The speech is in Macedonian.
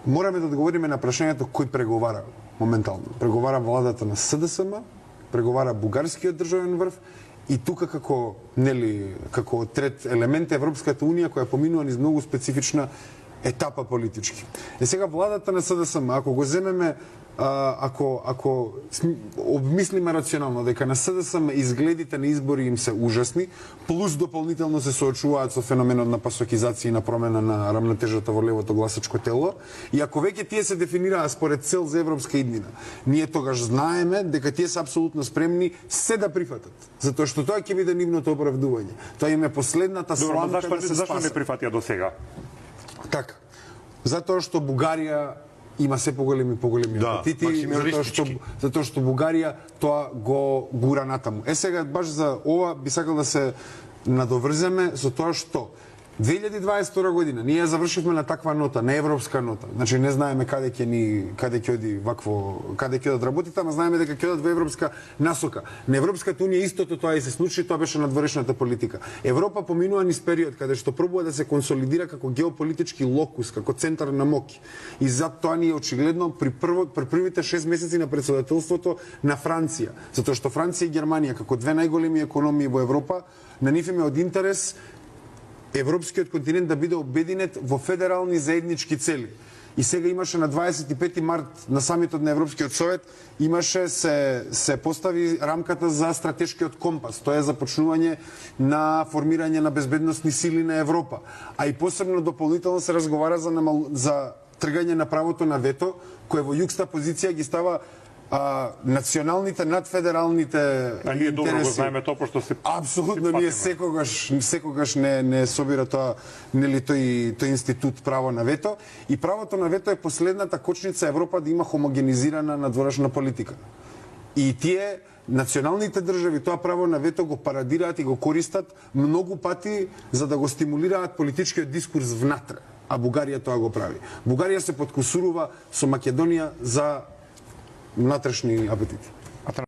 Мораме да одговориме на прашањето кој преговара моментално. Преговара владата на СДСМ, преговара бугарскиот државен врв и тука како трет елемент Европската унија која поминува низ многу специфична етапа политички. Сега владата на СДСМ, ако го земеме ако обмислиме рационално дека на СДСМ изгледите на избори им се ужасни, плюс дополнително се соочуваат со феноменот на пасокизација и на промена на рамнотежата во левото гласачко тело, и ако веќе тие се дефинираа според цел за европска иднина, ние тогаш знаеме дека тие се апсолутно спремни се да прифатат, затоа што тоа ќе биде нивното оправдување. Тоа им е последната сламка да се спасат. Зашто не прифатија до сега? Така. Затоа што Бугарија има се поголеми апетити, затоа што Бугарија тоа го гура натаму. Сега баш за ова би сакал да се надоврземе со тоа што 2022 година ние завршивме на таква нота, на европска нота. Значи не знаеме каде ќе оди вакво, каде ќе одработите, ама знаеме дека ќе одат во европска насока. На Европската унија истото тоа и се случи, тоа беше надворешната политика. Европа поминува низ период каде што пробува да се консолидира како геополитички локус, како центар на моќ. И затоа ни е очигледно при првите 6 месеци на претседателството на Франција, затоа што Франција и Германија како две најголеми економии во Европа, на нив им е од интерес европскиот континент да биде обединет во федерални заеднички цели. И сега имаше на 25 март на самитот на Европскиот совет имаше се постави рамката за стратешкиот компас. Тоа е започнување на формирање на безбедносни сили на Европа. А и посебно дополнително се разговара за тргање на правото на вето, кое во јукста позиција ги става националните над федералните интереси. Ние добро го знаеме тоа, пошто се апсолутно ние секогаш не собира тоа, нели тој институт право на вето, и правото на вето е последната кочница Европа да има хомогенизирана надворешна политика. И тие националните држави тоа право на вето го парадираат и го користат многу пати за да го стимулираат политичкиот дискурс внатре, а Бугарија тоа го прави. Бугарија се подкусурува со Македонија за внатрешни апетити.